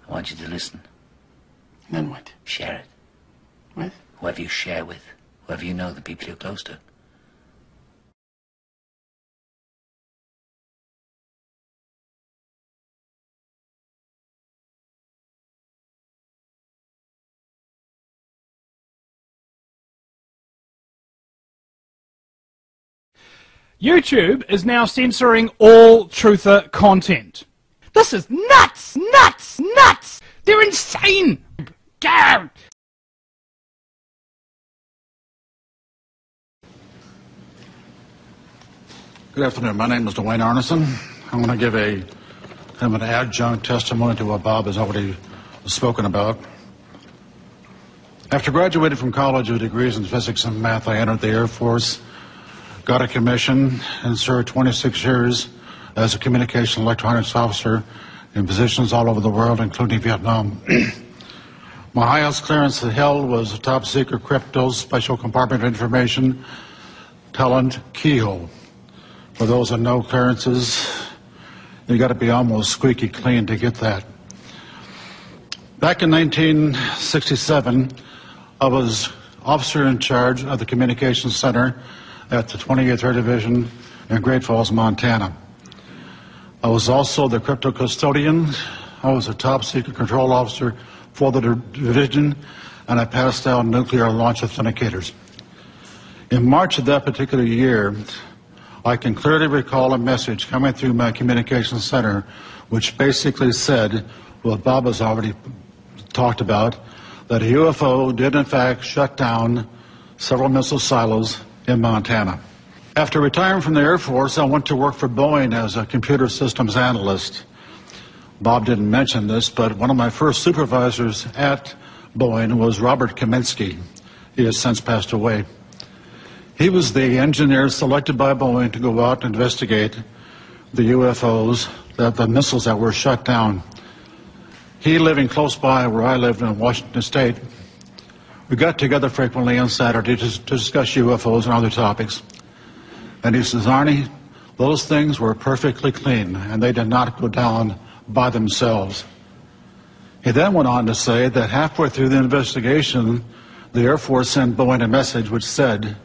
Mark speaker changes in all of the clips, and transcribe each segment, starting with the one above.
Speaker 1: I want you to listen.
Speaker 2: Then what?
Speaker 1: Share it.
Speaker 2: With?
Speaker 1: Whoever you share with. Whoever you know, the people you're close to.
Speaker 3: YouTube is now censoring all truther content. This is nuts! Nuts! Nuts! They're insane! Go!
Speaker 4: Good afternoon. My name is Dwayne Arneson. I'm going to give an adjunct testimony to what Bob has already spoken about. After graduating from college with degrees in physics and math, I entered the Air Force, got a commission, and served 26 years as a communication electronics officer in positions all over the world, including Vietnam. My highest clearance held was a top secret crypto special compartment information talent keyhole. For those with no clearances, you got to be almost squeaky clean to get that. Back in 1967, I was officer in charge of the communications center at the 28th Air Division in Great Falls, Montana. I was also the crypto custodian. I was a top secret control officer for the division, and I passed out nuclear launch authenticators. In March of that particular year, I can clearly recall a message coming through my communications center which basically said what Bob has already talked about, that a UFO did in fact shut down several missile silos in Montana. After retiring from the Air Force, I went to work for Boeing as a computer systems analyst. Bob didn't mention this, but one of my first supervisors at Boeing was Robert Kaminsky. He has since passed away. He was the engineer selected by Boeing to go out and investigate the UFOs, the missiles that were shut down. He living close by where I lived in Washington State. We got together frequently on Saturday to discuss UFOs and other topics. And he says, Arnie, those things were perfectly clean, and they did not go down by themselves. He then went on to say that halfway through the investigation, the Air Force sent Boeing a message which said,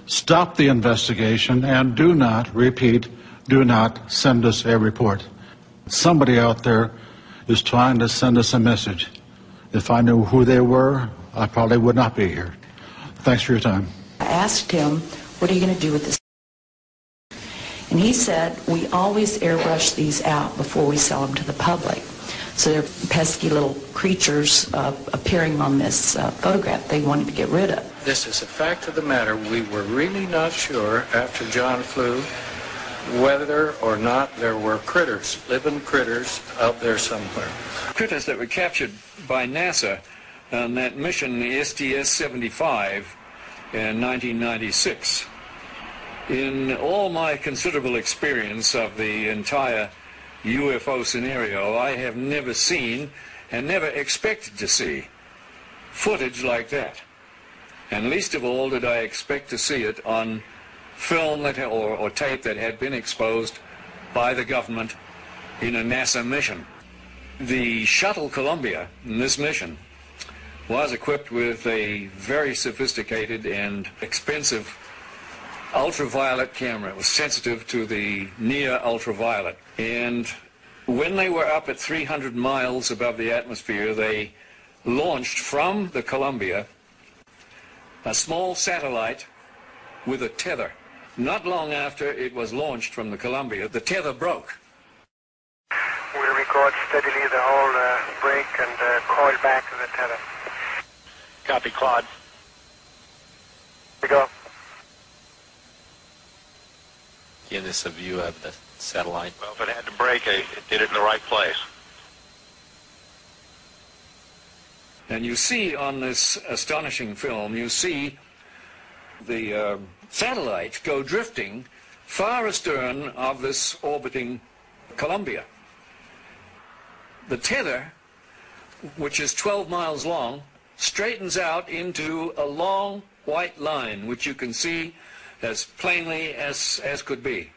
Speaker 4: stop the investigation and do not, repeat, do not send us a report. Somebody out there is trying to send us a message. If I knew who they were, I probably would not be here. Thanks for your time.
Speaker 5: I asked him, what are you going to do with this? And he said, we always airbrush these out before we sell them to the public. So they're pesky little creatures appearing on this photograph they wanted to get rid of.
Speaker 6: This is a fact of the matter. We were really not sure after John flew whether or not there were critters, living critters out there somewhere.
Speaker 7: Critters that were captured by NASA on that mission, the STS-75 in 1996. In all my considerable experience of the entire UFO scenario, I have never seen and never expected to see footage like that. And least of all did I expect to see it on film that, or tape that had been exposed by the government in a NASA mission. The shuttle Columbia in this mission was equipped with a very sophisticated and expensive ultraviolet camera. It was sensitive to the near ultraviolet. And when they were up at 300 miles above the atmosphere, they launched from the Columbia a small satellite with a tether. Not long after it was launched from the Columbia, the tether broke.
Speaker 8: We'll record steadily the whole break and coil back to the tether.
Speaker 9: Copy, Claude.
Speaker 8: We go.
Speaker 9: Give this a view of the satellite. Well, if it had to break, it did it in the right place.
Speaker 7: And you see on this astonishing film, you see the satellite go drifting far astern of this orbiting Columbia. The tether, which is 12 miles long, straightens out into a long white line, which you can see as plainly as could be.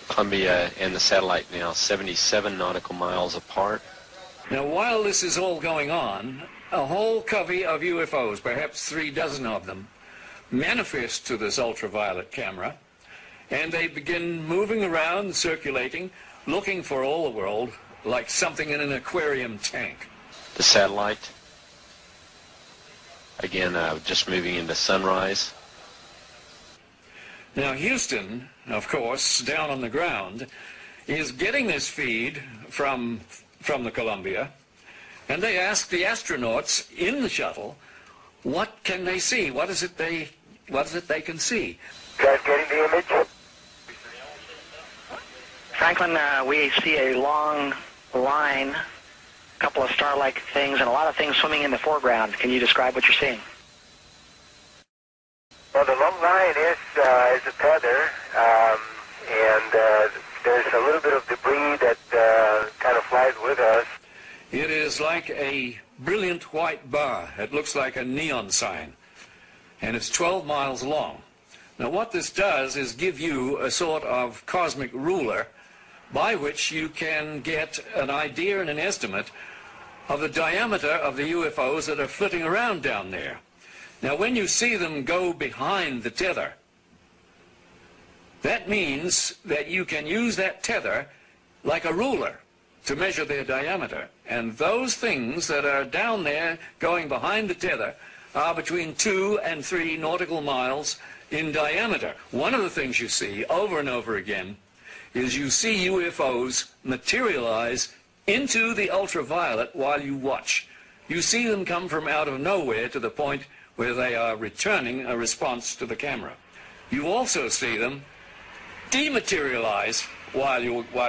Speaker 9: Columbia and the satellite now 77 nautical miles apart.
Speaker 7: Now, while this is all going on, a whole covey of UFOs, perhaps 36 of them, manifest to this ultraviolet camera, and they begin moving around, circulating, looking for all the world like something in an aquarium tank.
Speaker 9: The satellite, again, just moving into sunrise.
Speaker 7: Now, Houston, of course, down on the ground, is getting this feed from the Columbia, and they ask the astronauts in the shuttle, what can they see? What is it they can see?
Speaker 8: You guys getting the image?
Speaker 10: Franklin, we see a long line, a couple of star-like things, and a lot of things swimming in the foreground. Can you describe what you're seeing?
Speaker 8: Well, the long line is a tether, and there's a little bit of debris that kind of flies with us.
Speaker 7: It is like a brilliant white bar. It looks like a neon sign, and it's 12 miles long. Now, what this does is give you a sort of cosmic ruler by which you can get an idea and an estimate of the diameter of the UFOs that are flitting around down there. Now, when you see them go behind the tether, that means that you can use that tether like a ruler to measure their diameter. And those things that are down there going behind the tether are between 2 and 3 nautical miles in diameter. One of the things you see over and over again is you see UFOs materialize into the ultraviolet while you watch. You see them come from out of nowhere to the point where they are returning a response to the camera. You also see them dematerialize while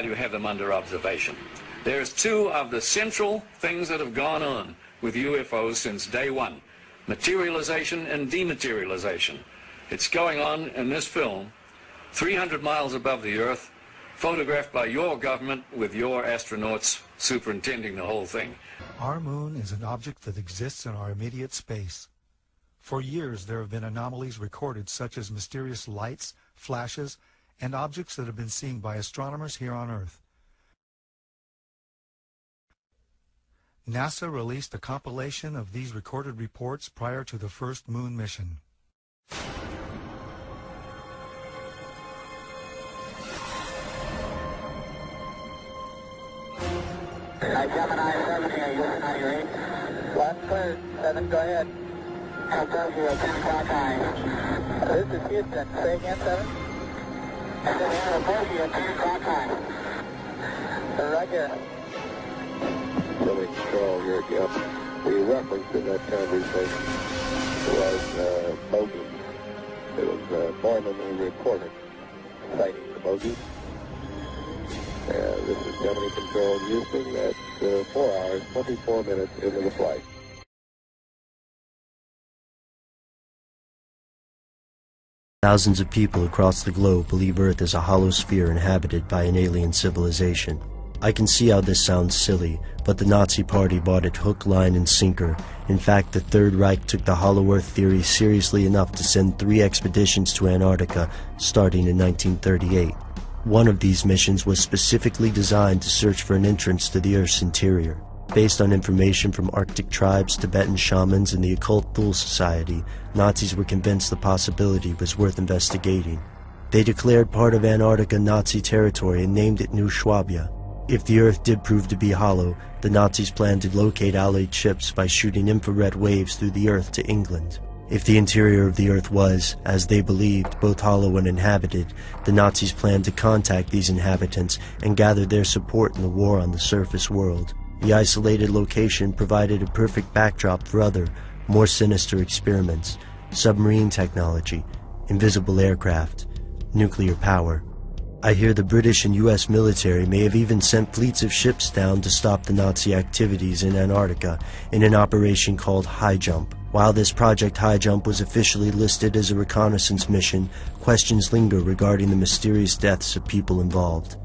Speaker 7: you have them under observation. There's 2 of the central things that have gone on with UFOs since day one: materialization and dematerialization. It's going on in this film, 300 miles above the Earth, photographed by your government with your astronauts superintending the whole thing.
Speaker 11: Our moon is an object that exists in our immediate space. For years, there have been anomalies recorded, such as mysterious lights, flashes, and objects that have been seen by astronomers here on Earth. NASA released a compilation of these recorded reports prior to the first moon mission.
Speaker 10: Gemini 7 here, Houston, how do you rate? 1 clear, 7, go ahead. Hotel 0, 10 o'clock high. This is Houston, say again, 7? I said Hotel 0, 10 o'clock high. Right here.
Speaker 12: Building control here, Jeff. The reference in that conversation was bogey. It was Borman who reported sighting the bogey. This is Gemini Control Houston. That's 4 hours, 24 minutes into the flight.
Speaker 13: Thousands of people across the globe believe Earth is a hollow sphere inhabited by an alien civilization. I can see how this sounds silly, but the Nazi Party bought it hook, line, and sinker. In fact, the Third Reich took the hollow Earth theory seriously enough to send 3 expeditions to Antarctica, starting in 1938. One of these missions was specifically designed to search for an entrance to the Earth's interior. Based on information from Arctic tribes, Tibetan shamans, and the Occult Thule Society, Nazis were convinced the possibility was worth investigating. They declared part of Antarctica Nazi territory and named it New Swabia. If the Earth did prove to be hollow, the Nazis planned to locate Allied ships by shooting infrared waves through the Earth to England. If the interior of the Earth was, as they believed, both hollow and inhabited, the Nazis planned to contact these inhabitants and gather their support in the war on the surface world. The isolated location provided a perfect backdrop for other, more sinister experiments: submarine technology, invisible aircraft, nuclear power. I hear the British and US military may have even sent fleets of ships down to stop the Nazi activities in Antarctica in an operation called High Jump. While this Project High Jump was officially listed as a reconnaissance mission, questions linger regarding the mysterious deaths of people involved.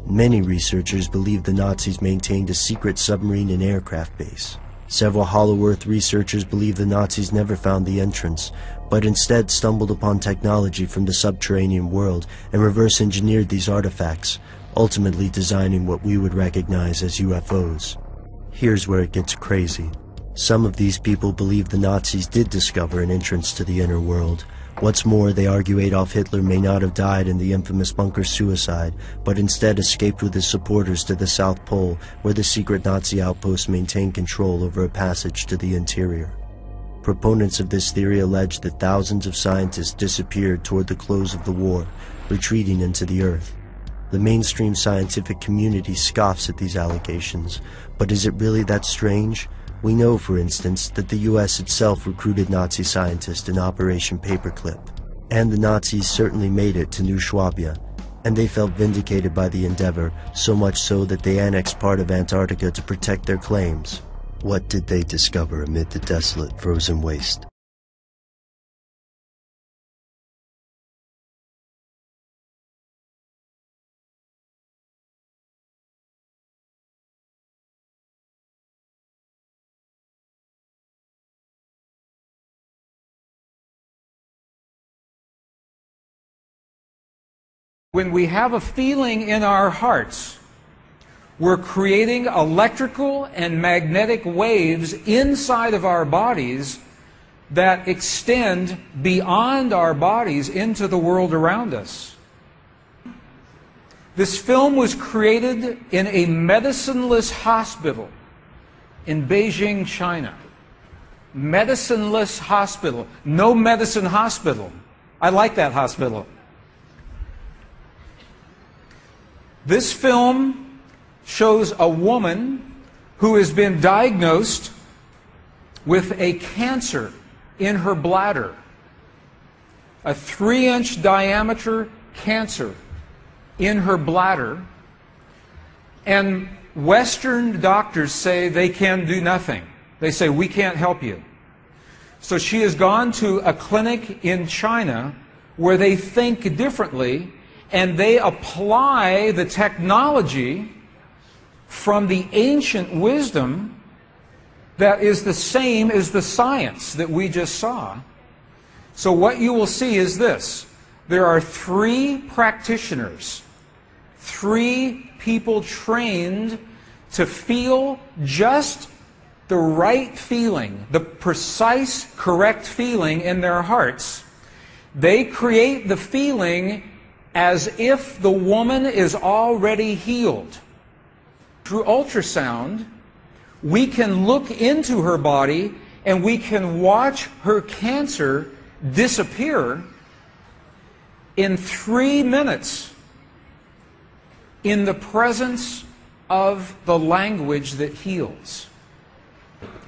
Speaker 13: Many researchers believe the Nazis maintained a secret submarine and aircraft base. Several Hollow Earth researchers believe the Nazis never found the entrance, but instead stumbled upon technology from the subterranean world and reverse-engineered these artifacts, ultimately designing what we would recognize as UFOs. Here's where it gets crazy. Some of these people believe the Nazis did discover an entrance to the inner world. What's more, they argue Adolf Hitler may not have died in the infamous bunker suicide, but instead escaped with his supporters to the South Pole, where the secret Nazi outposts maintained control over a passage to the interior. Proponents of this theory allege that thousands of scientists disappeared toward the close of the war, retreating into the earth. The mainstream scientific community scoffs at these allegations, but is it really that strange? We know, for instance, that the US itself recruited Nazi scientists in Operation Paperclip, and the Nazis certainly made it to New Swabia, and they felt vindicated by the endeavor, so much so that they annexed part of Antarctica to protect their claims. What did they discover amid the desolate frozen waste?
Speaker 14: When we have a feeling in our hearts, we're creating electrical and magnetic waves inside of our bodies that extend beyond our bodies into the world around us. This film was created in a medicineless hospital in Beijing, China. Medicineless hospital. No medicine hospital. I like that hospital. This film shows a woman who has been diagnosed with a cancer in her bladder, a 3-inch diameter cancer in her bladder, and Western doctors say they can do nothing. They say, we can't help you. So she has gone to a clinic in China where they think differently, and they apply the technology from the ancient wisdom that is the same as the science that we just saw. So what you will see is this. There are 3 practitioners, 3 people trained to feel just the right feeling, the precise, correct feeling in their hearts. They create the feeling as if the woman is already healed. Through ultrasound, we can look into her body and we can watch her cancer disappear in 3 minutes in the presence of the language that heals.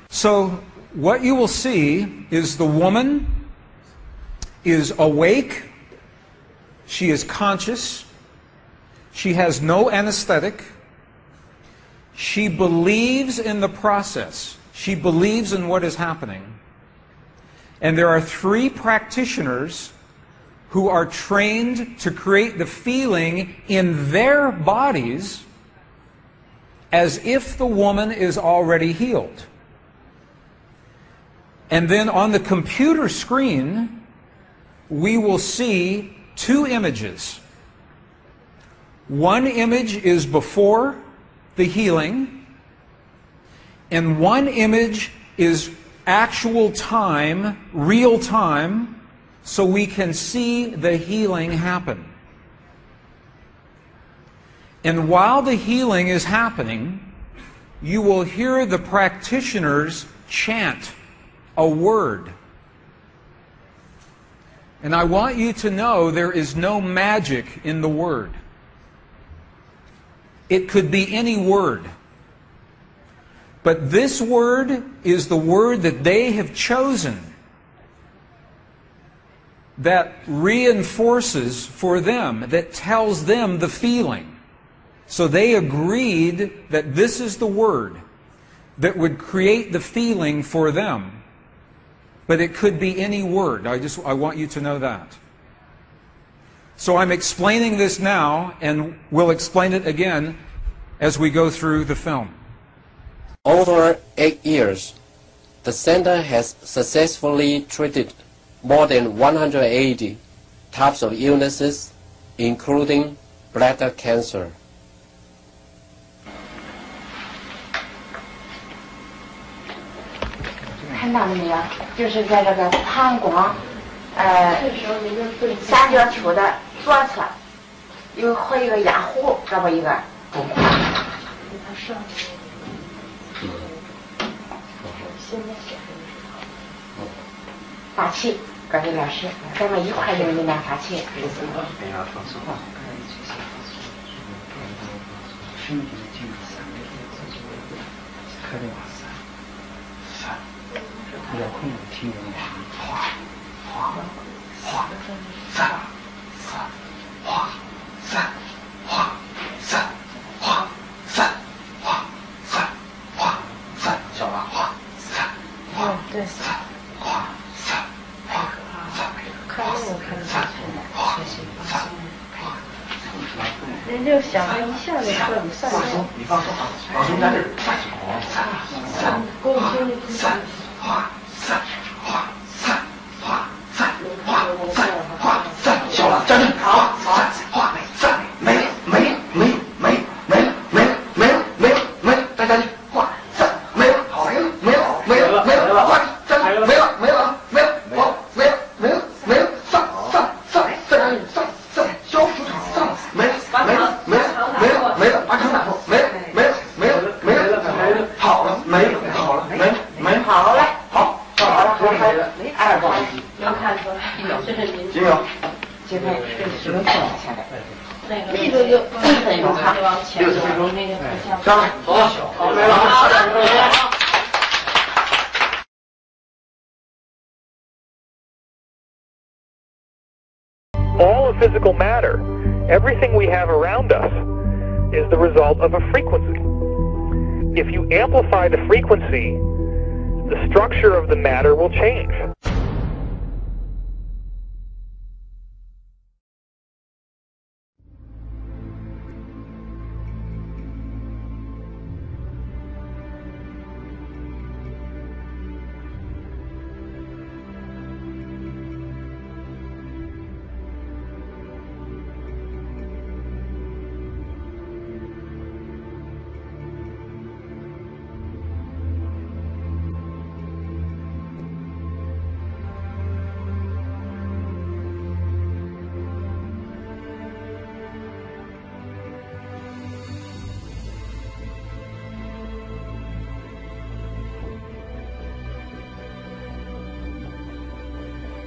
Speaker 14: So what you will see is the woman is awake. She is conscious. She has no anesthetic. She believes in the process. She believes in what is happening. And there are 3 practitioners who are trained to create the feeling in their bodies as if the woman is already healed. And then on the computer screen, we will see 2 images. One image is before the healing, and one image is actual time, real time, so we can see the healing happen. And while the healing is happening, you will hear the practitioners chant a word. And I want you to know there is no magic in the word. It could be any word. But this word is the word that they have chosen that reinforces for them, that tells them the feeling. So they agreed that this is the word that would create the feeling for them. But it could be any word. I want you to know that. So I'm explaining this now, and we'll explain it again as we go through the film.
Speaker 15: Over 8 years, the center has successfully treated more than 180 types of illnesses, including bladder cancer.
Speaker 16: 看到了没有？就是在这个膀胱，三角球的左侧，和一个压壶，这么一个中块。发气，各位老师，咱们一块用里面发气。
Speaker 2: 哎呀，说实话，身体的精神，开的话散，不要控制听人话，哗哗哗，散散哗散哗散哗散哗散哗散，晓得吧？哗散哗对散哗散哗散，看那个看得下去，哗散哗。人就想着一下就彻底散了。你放松啊，老师在这儿散散散哗散哗散哗散哗散哗散，行了，站住！好，散哗散，没了没了没了没了没了没了没了没了没了，再下去，哗散没了，好没了没了没了没了，哗站住，没了没了没了，好没了没了没了，散散散再下去，散散消除散没了没了没了没了没了，把成打破，没了没了没了没了没了，好了没了好了没了没好了好好了好了，二宝能看出来，这是您几秒？这边10分钟下来，那个就1分钟哈，60分钟那个上来走，好没了好了。
Speaker 17: All of physical matter, everything we have around us, is the result of a frequency. If you amplify the frequency, the structure of the matter will change.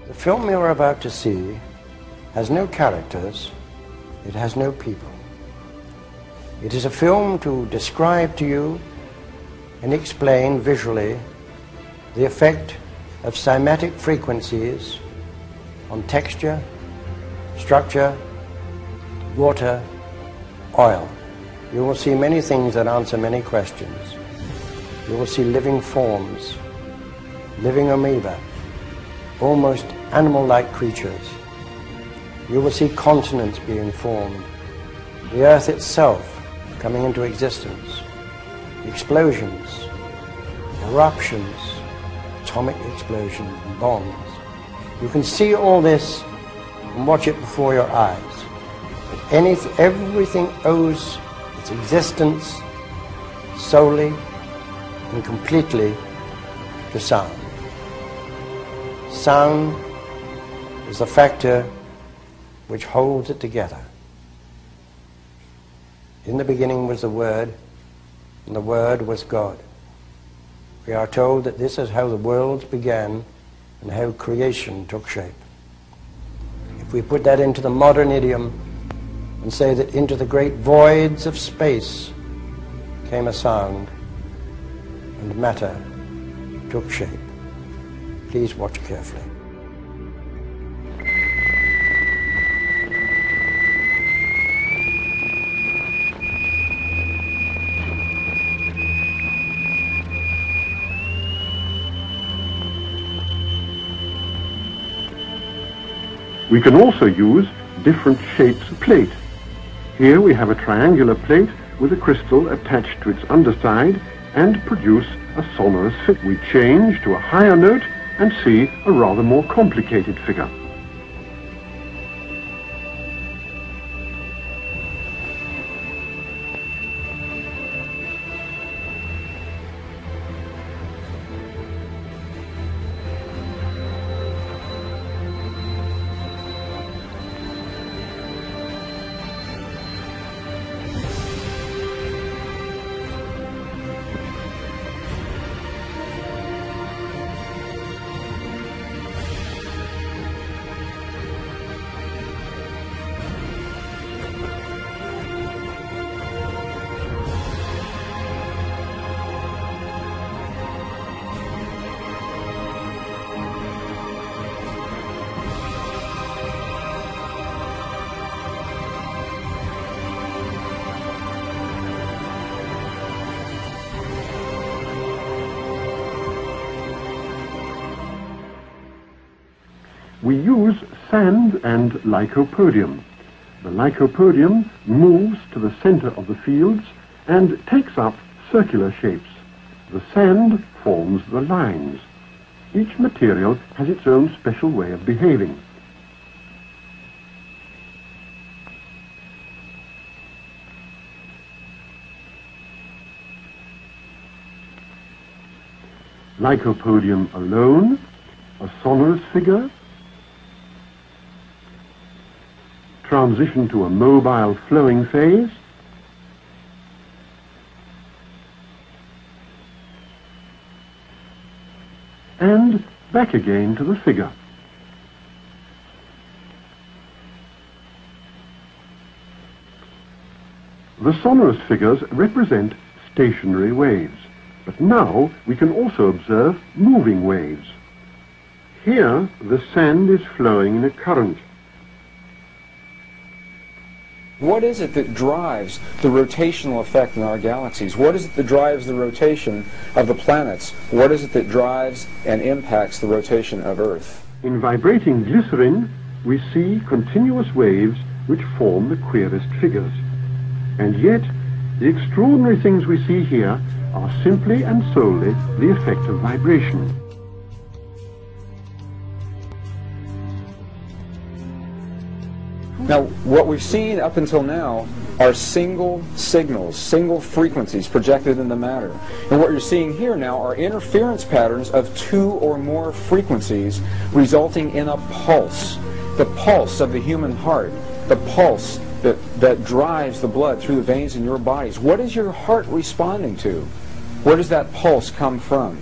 Speaker 18: The film you're about to see has no characters, it has no people. It is a film to describe to you and explain visually the effect of cymatic frequencies on texture, structure, water, oil. You will see many things that answer many questions. You will see living forms, living amoeba, almost animal-like creatures. You will see continents being formed, the earth itself coming into existence, explosions, eruptions, atomic explosions, and bombs. You can see all this and watch it before your eyes. But everything owes its existence solely and completely to sound. Sound is the factor which holds it together. In the beginning was the Word, and the Word was God. We are told that this is how the worlds began and how creation took shape. If we put that into the modern idiom and say that into the great voids of space came a sound and matter took shape. Please watch carefully.
Speaker 19: We can also use different shapes of plate. Here we have a triangular plate with a crystal attached to its underside and produce a sonorous fit. We change to a higher note and see a rather more complicated figure. we use sand and lycopodium. The lycopodium moves to the center of the fields and takes up circular shapes. The sand forms the lines. Each material has its own special way of behaving. Lycopodium alone, a sonorous figure, transition to a mobile flowing phase, and back again to the figure. The sonorous figures represent stationary waves, but now we can also observe moving waves. Here the sand is flowing in a current.
Speaker 14: What is it that drives the rotational effect in our galaxies? What is it that drives the rotation of the planets? What is it that drives and impacts the rotation of Earth?
Speaker 19: In vibrating glycerin, we see continuous waves which form the queerest figures. And yet, the extraordinary things we see here are simply and solely the effect of vibration.
Speaker 14: Now, what we've seen up until now are single signals, single frequencies projected in the matter. And what you're seeing here now are interference patterns of 2 or more frequencies resulting in a pulse. The pulse of the human heart, the pulse that drives the blood through the veins in your bodies. What is your heart responding to? Where does that pulse come from?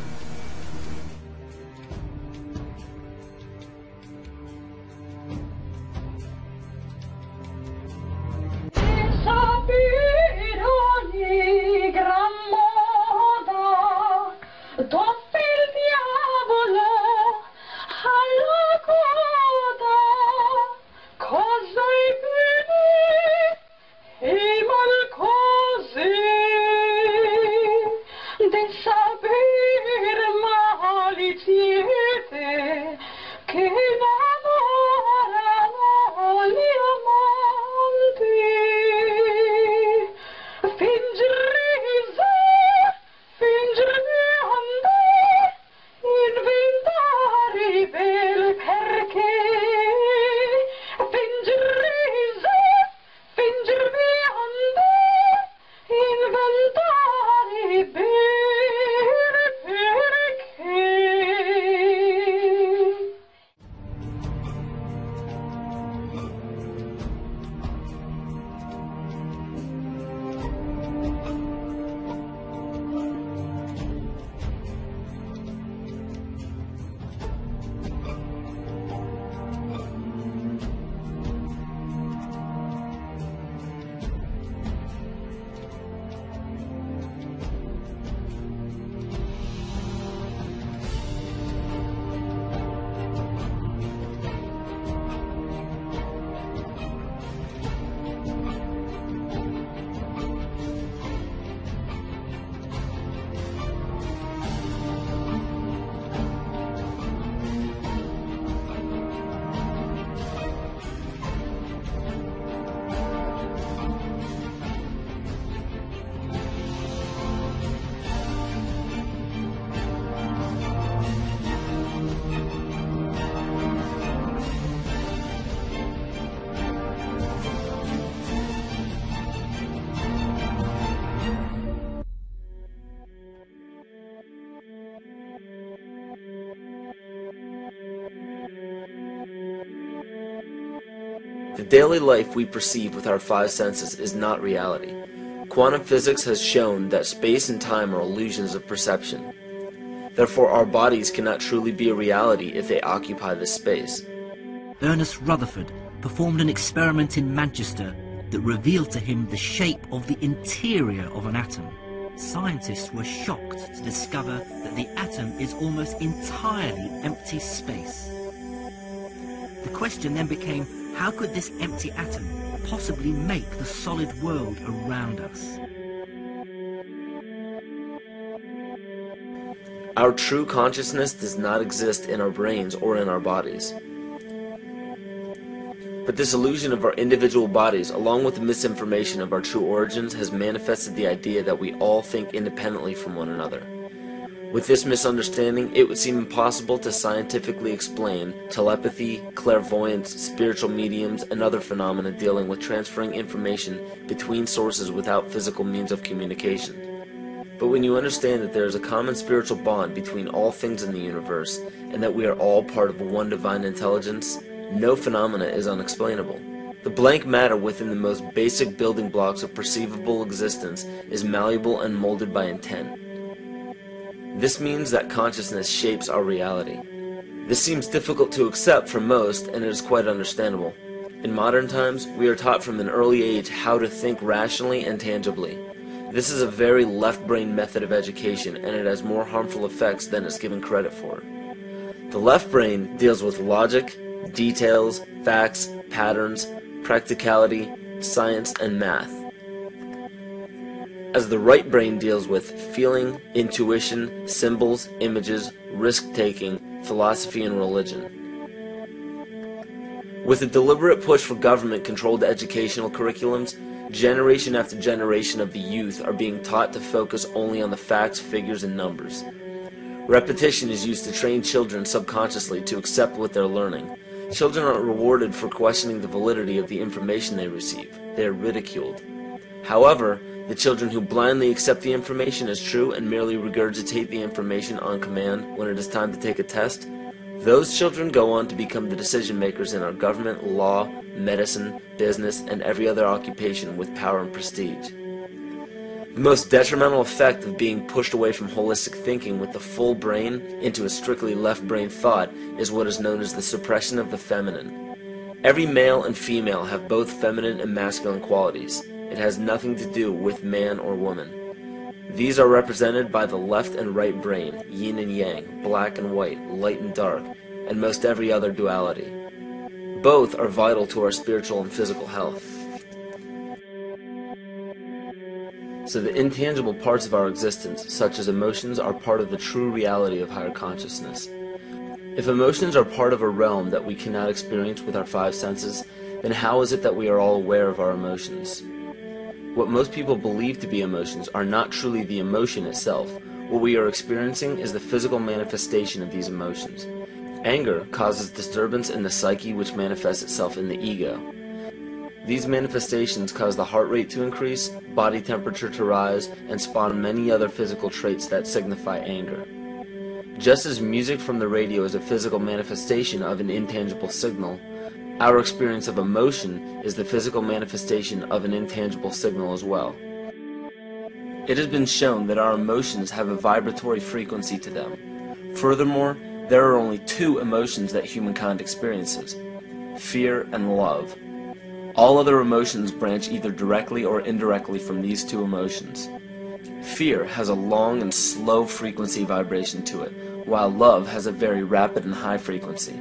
Speaker 20: The daily life we perceive with our 5 senses is not reality. Quantum physics has shown that space and time are illusions of perception. Therefore, our bodies cannot truly be a reality if they occupy this space.
Speaker 21: Ernest Rutherford performed an experiment in Manchester that revealed to him the shape of the interior of an atom. Scientists were shocked to discover that the atom is almost entirely empty space. The question then became, how could this empty atom possibly make the solid world around us?
Speaker 20: Our true consciousness does not exist in our brains or in our bodies. But this illusion of our individual bodies, along with the misinformation of our true origins, has manifested the idea that we all think independently from one another. With this misunderstanding, it would seem impossible to scientifically explain telepathy, clairvoyance, spiritual mediums, and other phenomena dealing with transferring information between sources without physical means of communication. But when you understand that there is a common spiritual bond between all things in the universe, and that we are all part of one divine intelligence, no phenomena is unexplainable. The blank matter within the most basic building blocks of perceivable existence is malleable and molded by intent. This means that consciousness shapes our reality. This seems difficult to accept for most, and it is quite understandable. In modern times, we are taught from an early age how to think rationally and tangibly. This is a very left-brain method of education, and it has more harmful effects than it's given credit for. The left brain deals with logic, details, facts, patterns, practicality, science, and math, as the right brain deals with feeling, intuition, symbols, images, risk-taking, philosophy, and religion. With a deliberate push for government-controlled educational curriculums, generation after generation of the youth are being taught to focus only on the facts, figures, and numbers. Repetition is used to train children subconsciously to accept what they're learning. Children aren't rewarded for questioning the validity of the information they receive. They are ridiculed. However, the children who blindly accept the information as true and merely regurgitate the information on command when it is time to take a test, those children go on to become the decision makers in our government, law, medicine, business, and every other occupation with power and prestige. The most detrimental effect of being pushed away from holistic thinking with the full brain into a strictly left brain thought is what is known as the suppression of the feminine. Every male and female have both feminine and masculine qualities. It has nothing to do with man or woman. These are represented by the left and right brain, yin and yang, black and white, light and dark, and most every other duality. Both are vital to our spiritual and physical health. So the intangible parts of our existence, such as emotions, are part of the true reality of higher consciousness. If emotions are part of a realm that we cannot experience with our five senses, then how is it that we are all aware of our emotions? What most people believe to be emotions are not truly the emotion itself. What we are experiencing is the physical manifestation of these emotions. Anger causes disturbance in the psyche, which manifests itself in the ego. These manifestations cause the heart rate to increase, body temperature to rise, and spawn many other physical traits that signify anger. Just as music from the radio is a physical manifestation of an intangible signal, our experience of emotion is the physical manifestation of an intangible signal as well. It has been shown that our emotions have a vibratory frequency to them. Furthermore, there are only two emotions that humankind experiences: fear and love. All other emotions branch either directly or indirectly from these two emotions. Fear has a long and slow frequency vibration to it, while love has a very rapid and high frequency.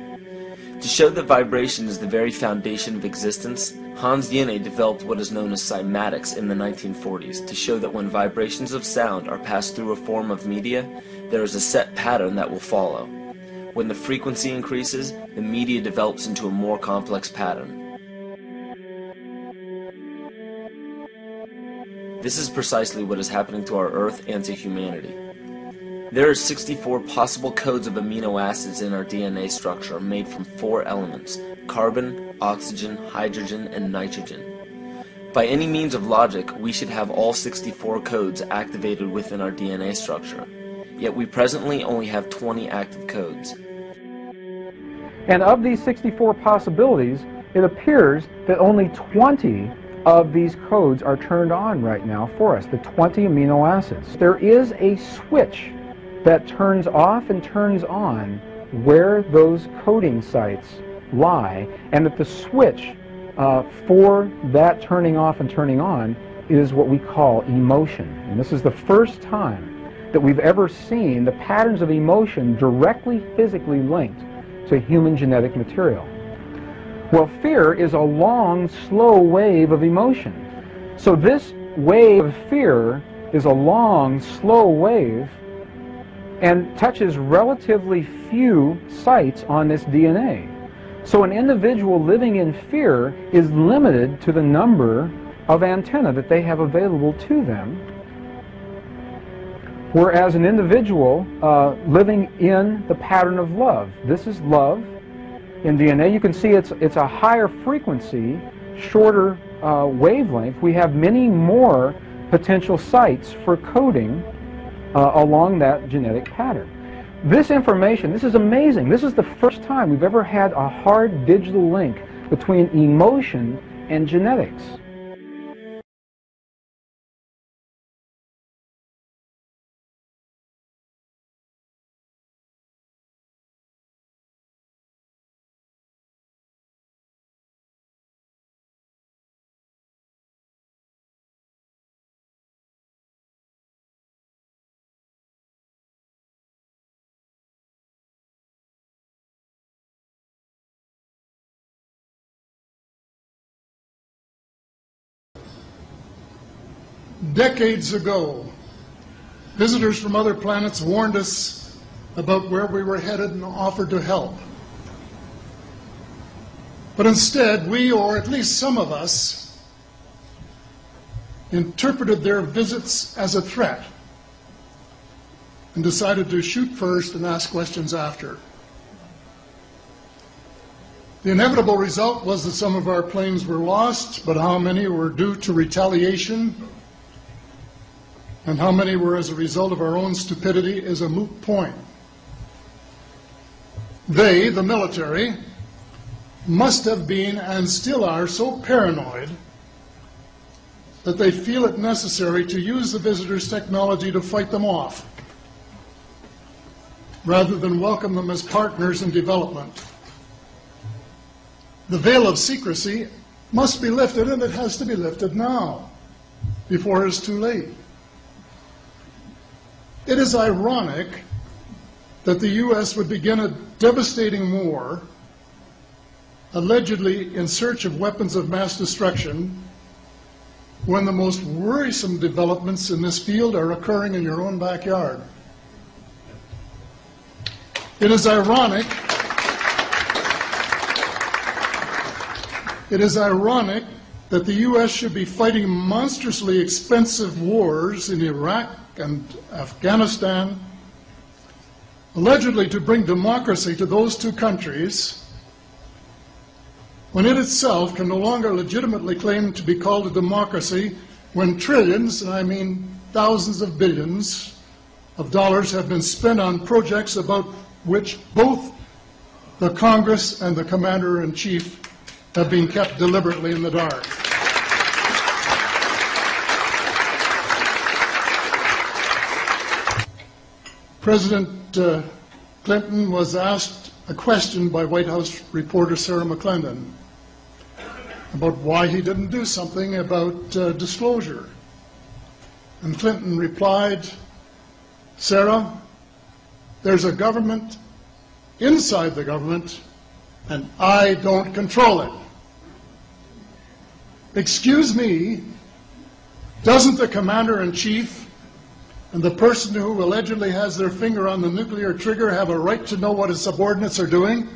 Speaker 20: To show that vibration is the very foundation of existence, Hans Jenne developed what is known as cymatics in the 1940s to show that when vibrations of sound are passed through a form of media, there is a set pattern that will follow. When the frequency increases, the media develops into a more complex pattern. This is precisely what is happening to our Earth and to humanity. There are 64 possible codes of amino acids in our DNA structure made from 4 elements: carbon, oxygen, hydrogen, and nitrogen. By any means of logic, we should have all 64 codes activated within our DNA structure. Yet we presently only have 20 active codes.
Speaker 14: And of these 64 possibilities, it appears that only 20 of these codes are turned on right now for us, the 20 amino acids. There is a switch that turns off and turns on where those coding sites lie, and that the switch for that turning off and turning on is what we call emotion. And this is the first time that we've ever seen the patterns of emotion directly physically linked to human genetic material. Well, fear is a long, slow wave of emotion. So this wave of fear is a long, slow wave and touches relatively few sites on this DNA. So an individual living in fear is limited to the number of antennae that they have available to them, whereas an individual living in the pattern of love, this is love in DNA. You can see it's a higher frequency, shorter wavelength. We have many more potential sites for coding along that genetic pattern. This information, this is amazing. This is the first time we've ever had a hard digital link between emotion and genetics.
Speaker 1: Decades ago, visitors from other planets warned us about where we were headed and offered to help. But instead, we, or at least some of us, interpreted their visits as a threat and decided to shoot first and ask questions after. The inevitable result was that some of our planes were lost, but how many were due to retaliation and how many were as a result of our own stupidity is a moot point. They, the military, must have been and still are so paranoid that they feel it necessary to use the visitors' technology to fight them off, rather than welcome them as partners in development. The veil of secrecy must be lifted, and it has to be lifted now, before it's too late. It is ironic that the U.S. would begin a devastating war, allegedly in search of weapons of mass destruction, when the most worrisome developments in this field are occurring in your own backyard. It is ironic that the U.S. should be fighting monstrously expensive wars in Iraq and Afghanistan, allegedly to bring democracy to those two countries, when it itself can no longer legitimately claim to be called a democracy, when trillions, and I mean thousands of billions of dollars have been spent on projects about which both the Congress and the Commander-in-Chief have been kept deliberately in the dark. President Clinton was asked a question by White House reporter Sarah McClendon about why he didn't do something about disclosure. And Clinton replied, "Sarah, there's a government inside the government, and I don't control it." Excuse me, doesn't the Commander-in-Chief and the person who allegedly has their finger on the nuclear trigger have a right to know what his subordinates are doing?